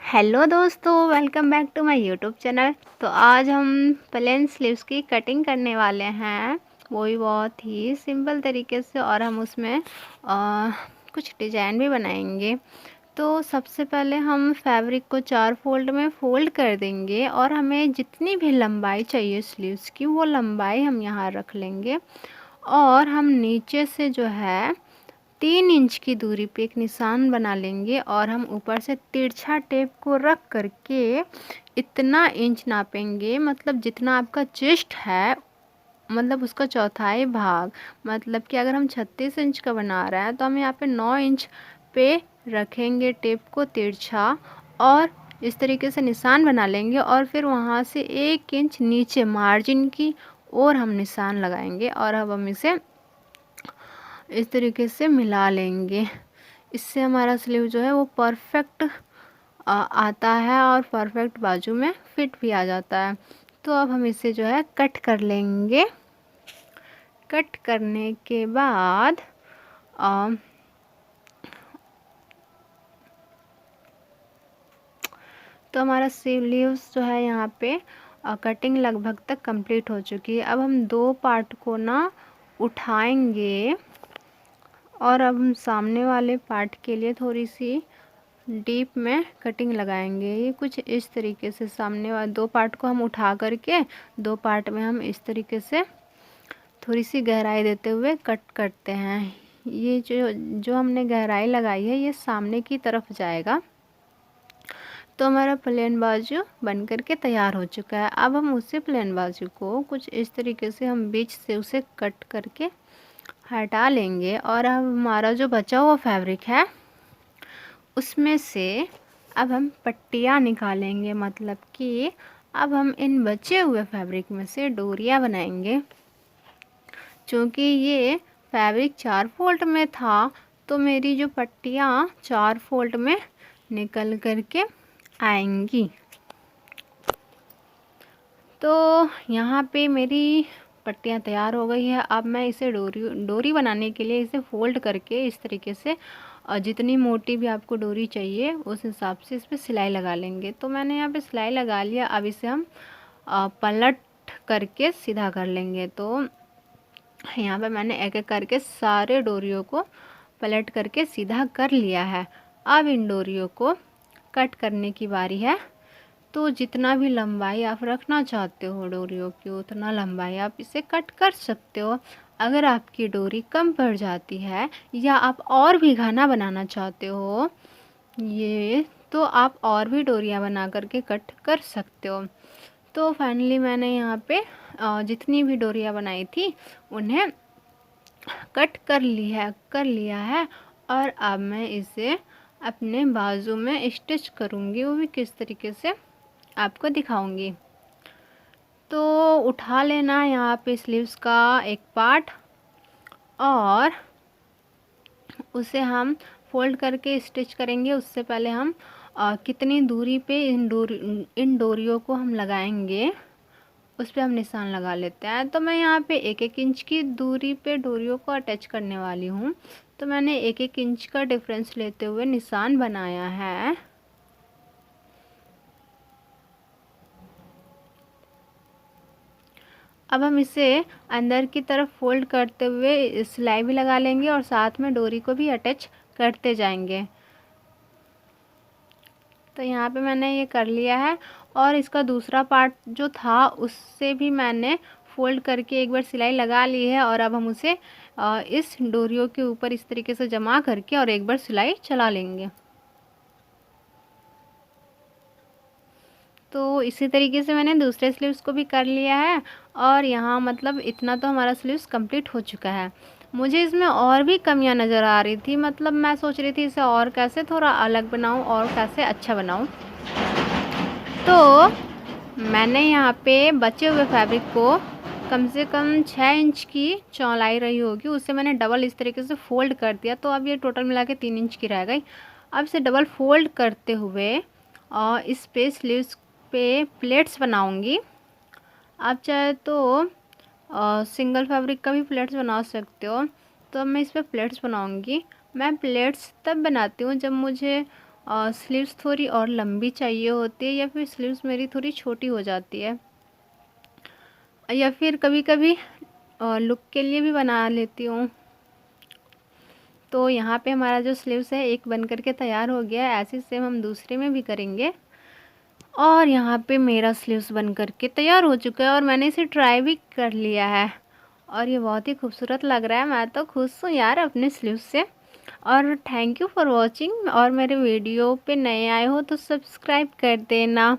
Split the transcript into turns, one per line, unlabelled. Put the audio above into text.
Hello दोस्तों, welcome back to my YouTube channel. तो आज हम प्लेन स्लीव्स की कटिंग करने वाले हैं, वो भी बहुत ही सिंपल तरीके से, और हम उसमें कुछ डिज़ाइन भी बनाएंगे। तो सबसे पहले हम फैब्रिक को 4 फोल्ड में फ़ोल्ड कर देंगे और हमें जितनी भी लंबाई चाहिए स्लीव्स की वो लंबाई हम यहाँ रख लेंगे। और हम नीचे से जो है 3 इंच की दूरी पे एक निशान बना लेंगे और हम ऊपर से तिरछा टेप को रख करके इतना इंच नापेंगे, मतलब जितना आपका चेस्ट है, मतलब उसका चौथाई भाग। मतलब कि अगर हम 36 इंच का बना रहे हैं तो हम यहाँ पे 9 इंच पे रखेंगे टेप को तिरछा, और इस तरीके से निशान बना लेंगे और फिर वहाँ से 1 इंच नीचे मार्जिन की ओर हम निशान लगाएंगे और अब हम इसे इस तरीके से मिला लेंगे। इससे हमारा स्लीव जो है वो परफेक्ट आता है और परफेक्ट बाजू में फिट भी आ जाता है। तो अब हम इसे जो है कट कर लेंगे। कट करने के बाद तो हमारा स्लीव्स जो है यहाँ पे कटिंग लगभग तक कंप्लीट हो चुकी है। अब हम 2 पार्ट को ना उठाएंगे और अब हम सामने वाले पार्ट के लिए थोड़ी सी डीप में कटिंग लगाएंगे। ये कुछ इस तरीके से सामने वाले 2 पार्ट को हम उठा करके 2 पार्ट में हम इस तरीके से थोड़ी सी गहराई देते हुए कट करते हैं। ये जो हमने गहराई लगाई है ये सामने की तरफ जाएगा। तो हमारा प्लेन बाजू बन करके तैयार हो चुका है। अब हम उसी प्लेन बाजू को कुछ इस तरीके से हम बीच से उसे कट करके हटा लेंगे और अब हमारा जो बचा हुआ फैब्रिक है उसमें से अब हम पट्टियाँ निकालेंगे। मतलब कि अब हम इन बचे हुए फैब्रिक में से डोरियाँ बनाएंगे। क्योंकि ये फैब्रिक 4 फोल्ड में था तो मेरी जो पट्टियाँ 4 फोल्ड में निकल करके आएंगी। तो यहाँ पे मेरी पट्टियाँ तैयार हो गई है। अब मैं इसे डोरी बनाने के लिए इसे फोल्ड करके इस तरीके से, और जितनी मोटी भी आपको डोरी चाहिए उस हिसाब से इस पर सिलाई लगा लेंगे। तो मैंने यहाँ पे सिलाई लगा लिया। अब इसे हम पलट करके सीधा कर लेंगे। तो यहाँ पे मैंने एक एक करके सारे डोरियों को पलट करके सीधा कर लिया है। अब इन डोरियों को कट करने की बारी है। तो जितना भी लंबाई आप रखना चाहते हो डोरियों की उतना लंबाई आप इसे कट कर सकते हो। अगर आपकी डोरी कम पड़ जाती है या आप और भी घना बनाना चाहते हो ये, तो आप और भी डोरियां बना करके कट कर सकते हो। तो फाइनली मैंने यहाँ पे जितनी भी डोरियां बनाई थी उन्हें कट कर लिया है। और अब मैं इसे अपने बाजू में स्टिच करूँगी, वो भी किस तरीके से आपको दिखाऊंगी। तो उठा लेना यहाँ पे स्लीव्स का एक पार्ट और उसे हम फोल्ड करके स्टिच करेंगे। उससे पहले हम कितनी दूरी पे इन डोरियों को हम लगाएंगे उस पर हम निशान लगा लेते हैं। तो मैं यहाँ पे 1-1 इंच की दूरी पे डोरियों को अटैच करने वाली हूँ। तो मैंने 1-1 इंच का डिफरेंस लेते हुए निशान बनाया है। अब हम इसे अंदर की तरफ फोल्ड करते हुए सिलाई भी लगा लेंगे और साथ में डोरी को भी अटैच करते जाएंगे। तो यहाँ पे मैंने ये कर लिया है और इसका दूसरा पार्ट जो था उससे भी मैंने फोल्ड करके एक बार सिलाई लगा ली है। और अब हम उसे इस डोरियों के ऊपर इस तरीके से जमा करके और एक बार सिलाई चला लेंगे। तो इसी तरीके से मैंने दूसरे स्लीव्स को भी कर लिया है और यहाँ मतलब इतना तो हमारा स्लीव्स कंप्लीट हो चुका है। मुझे इसमें और भी कमियां नज़र आ रही थी, मतलब मैं सोच रही थी इसे और कैसे थोड़ा अलग बनाऊं और कैसे अच्छा बनाऊं। तो मैंने यहाँ पे बचे हुए फैब्रिक को कम से कम 6 इंच की चौड़ाई रही होगी, उससे मैंने डबल इस तरीके से फोल्ड कर दिया। तो अब ये टोटल मिला के 3 इंच की रह गई। अब इसे डबल फोल्ड करते हुए और इस पे स्लीव्स पे प्लेट्स बनाऊंगी। आप चाहे तो सिंगल फैब्रिक का भी प्लेट्स बना सकते हो। तो मैं इस पर प्लेट्स बनाऊंगी। मैं प्लेट्स तब बनाती हूँ जब मुझे स्लीव्स थोड़ी और लंबी चाहिए होती है, या फिर स्लीव्स मेरी थोड़ी छोटी हो जाती है, या फिर कभी कभी लुक के लिए भी बना लेती हूँ। तो यहाँ पे हमारा जो स्लीव्स है एक बन करके तैयार हो गया है। ऐसे सेम हम दूसरे में भी करेंगे। और यहाँ पे मेरा स्लीव्स बन करके तैयार हो चुका है और मैंने इसे ट्राई भी कर लिया है और ये बहुत ही खूबसूरत लग रहा है। मैं तो खुश हूँ यार अपने स्लीव्स से। और थैंक यू फॉर वॉचिंग। और मेरे वीडियो पे नए आए हो तो सब्सक्राइब कर देना।